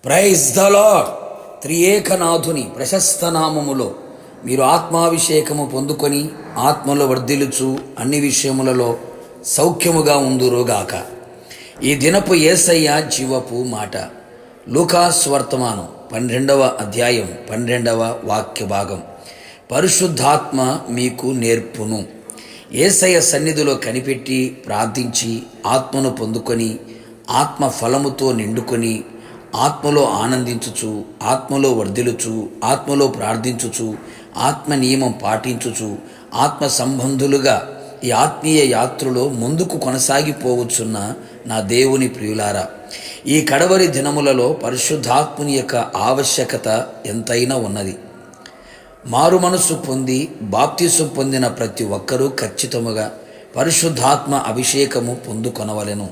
Praise the lord. త్రియేకనాథుని ప్రశస్త నామములో మీరు ఆత్మాభిషేకము పొందుకొని ఆత్మలో వర్ధిల్లుచు అన్ని విషయములలో సౌఖ్యముగా ఉందురుగాక. ఈ దినపు యేసయ్య జీవపు మాట. లూకాసు వర్తమానం 12వ అధ్యాయం 12వ వాక్య భాగం. పరిశుద్ధాత్మ మీకు నేర్పును. యేసయ్య సన్నిధిలో కనిపెట్టి ప్రార్థించి ఆత్మను పొందుకొని ఆత్మ ఫలముతో నిండుకొని ఆత్మలో ఆనందించుచు, ఆత్మలో వర్ధిల్లుచు, ఆత్మలో ప్రార్థించుచు, ఆత్మ నియమం పాటించుచు, ఆత్మ సంబంధులుగా ఈ ఆత్మీయ యాత్రలో ముందుకు కొనసాగిపోవచ్చున్న నా దేవుని ప్రియులారా, ఈ కడవరి దినములలో పరిశుద్ధాత్ముని యొక్క ఆవశ్యకత ఎంతైనా ఉన్నది. మారు మనసు పొంది బాప్తిసం పొందిన ప్రతి ఒక్కరూ ఖచ్చితముగా పరిశుద్ధాత్మ అభిషేకము పొందుకొనవలెను.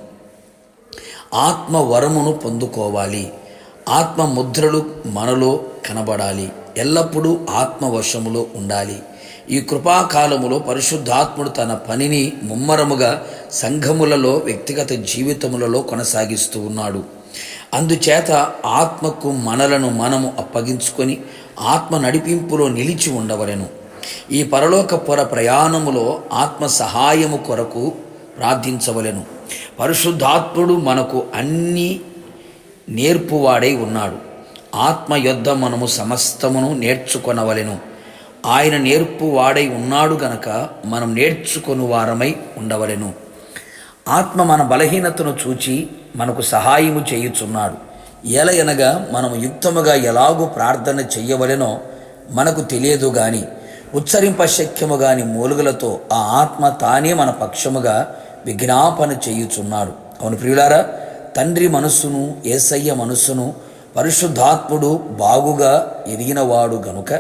ఆత్మ వరమును పొందుకోవాలి. ఆత్మ ముద్రలు మనలో కనబడాలి. ఎల్లప్పుడూ ఆత్మ వశములో ఉండాలి. ఈ కృపాకాలములో పరిశుద్ధాత్ముడు తన పనిని ముమ్మరముగా సంఘములలో, వ్యక్తిగత జీవితములలో కొనసాగిస్తూ ఉన్నాడు. అందుచేత ఆత్మకు మనలను మనము అప్పగించుకొని ఆత్మ నడిపింపులో నిలిచి ఉండవలెను. ఈ పరలోకపుర ప్రయాణములో ఆత్మ సహాయము కొరకు ప్రార్థించవలెను. పరిశుద్ధాత్ముడు మనకు అన్ని నేర్పువాడై ఉన్నాడు. ఆత్మ యొద్ద మనము సమస్తమును నేర్చుకొనవలెను. ఆయన నేర్పువాడై ఉన్నాడు గనక మనం నేర్చుకొని వారమై ఉండవలెను. ఆత్మ మన బలహీనతను చూచి మనకు సహాయము చేయుచున్నాడు. ఎలయనగా మనము యుక్తముగా ఎలాగూ ప్రార్థన చెయ్యవలెనో మనకు తెలియదు గాని ఉచ్చరింపశక్యము గాని మూలుగులతో ఆ ఆత్మ తానే మన పక్షముగా విజ్ఞాపన చేయుచున్నాడు. అవును ప్రియులారా, తండ్రి మనస్సును, యేసయ్య మనస్సును పరిశుద్ధాత్ముడు బాగుగా ఎరిగినవాడు గనుక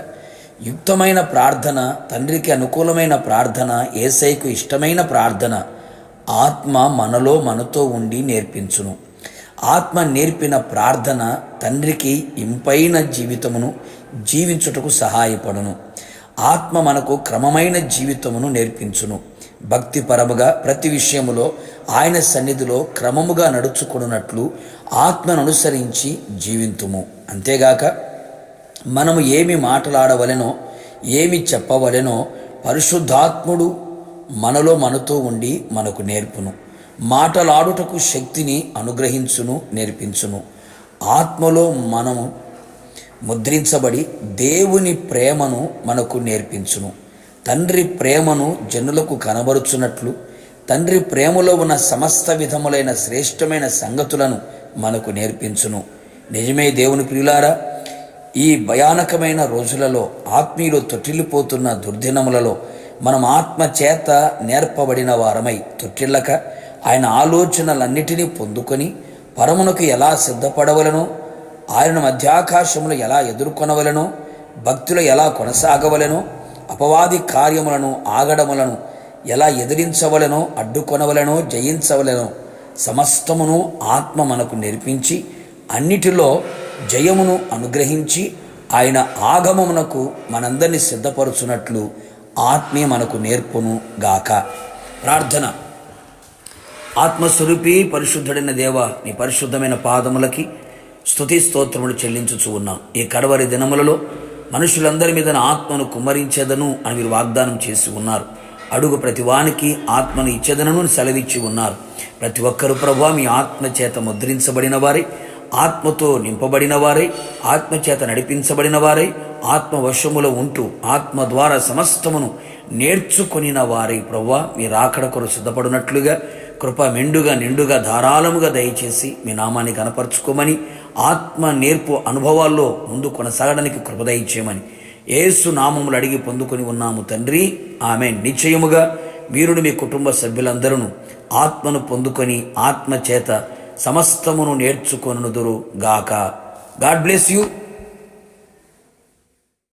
యుక్తమైన ప్రార్థన, తండ్రికి అనుకూలమైన ప్రార్థన, యేసయ్యకు ఇష్టమైన ప్రార్థన ఆత్మ మనలో మనతో ఉండి నేర్పించును. ఆత్మ నేర్పిన ప్రార్థన తండ్రికి ఇంపైన జీవితమును జీవించుటకు సహాయపడును. ఆత్మ మనకు క్రమమైన జీవితమును నేర్పించును. భక్తిపరముగా ప్రతి విషయములో ఆయన సన్నిధిలో క్రమముగా నడుచుకున్నట్లు ఆత్మను అనుసరించి జీవింతుము. అంతేగాక మనము ఏమి మాట్లాడవలెనో, ఏమి చెప్పవలెనో పరిశుద్ధాత్ముడు మనలో మనతో ఉండి మనకు నేర్పును. మాటలాడుటకు శక్తిని అనుగ్రహించును, నేర్పించును. ఆత్మలో మనము ముద్రించబడి దేవుని ప్రేమను మనకు నేర్పించును. తండ్రి ప్రేమను జనులకు కనబరుచున్నట్లు తండ్రి ప్రేమలో ఉన్న సమస్త విధములైన శ్రేష్టమైన సంగతులను మనకు నేర్పించును. నిజమే దేవుని ప్రియులారా, ఈ భయానకమైన రోజులలో, ఆత్మీయులు తొట్టిల్లిపోతున్న దుర్దినములలో మనం ఆత్మ చేత నేర్పబడిన వారమై తొట్టిల్లక ఆయన ఆలోచనలన్నిటినీ పొందుకొని పరమునకు ఎలా సిద్ధపడవలనో, ఆయన మధ్యాకాశములు ఎలా ఎదుర్కొనవలనో, భక్తులు ఎలా కొనసాగవలనో, అపవాది కార్యములను, ఆగడములను ఎలా ఎదిరించవలనో, అడ్డుకొనవలనో, జయించవలనో సమస్తమును ఆత్మ మనకు నేర్పించి అన్నిటిలో జయమును అనుగ్రహించి ఆయన ఆగమమునకు మనందరినీ సిద్ధపరుచున్నట్లు ఆత్మే మనకు నేర్పును గాక. ప్రార్థన. ఆత్మస్వరూపి పరిశుద్ధుడైన దేవ, నీ పరిశుద్ధమైన పాదములకి స్తుతి స్తోత్రములు చెల్లించుచూ ఉన్నాం. ఈ కడవరి దినములలో మనుషులందరి మీద ఆత్మను కుమ్మరించేదను అని మీరు వాగ్దానం చేసి ఉన్నారు. అడుగు ప్రతి వానికి ఆత్మను ఇచ్చేదనను సెలవిచ్చి ఉన్నారు. ప్రతి ఒక్కరు ప్రభువా మీ ఆత్మ చేత ముద్రించబడిన వారై, ఆత్మతో నింపబడిన వారై, ఆత్మచేత నడిపించబడిన వారై, ఆత్మ వశములో ఉంటూ ఆత్మ ద్వారా సమస్తమును నేర్చుకొనిన వారై ప్రభువా మీ రాకడ కొరకు సిద్ధపడినట్లుగా కృప మెండుగా నిండుగా ధారాళముగా దయచేసి మీ నామాన్ని కనపరుచుకోమని, ఆత్మ నేర్పు అనుభవాల్లో ముందు కొనసాగడానికి కృప దయచేయమని యేసు నామములు అడిగి పొందుకొని ఉన్నాము తండ్రి, ఆమేన్. నిశ్చయముగా మీరును మీ కుటుంబ సభ్యులందరూ ఆత్మను పొందుకొని ఆత్మ చేత సమస్తమును నేర్చుకొనుదురు గాక. God bless you.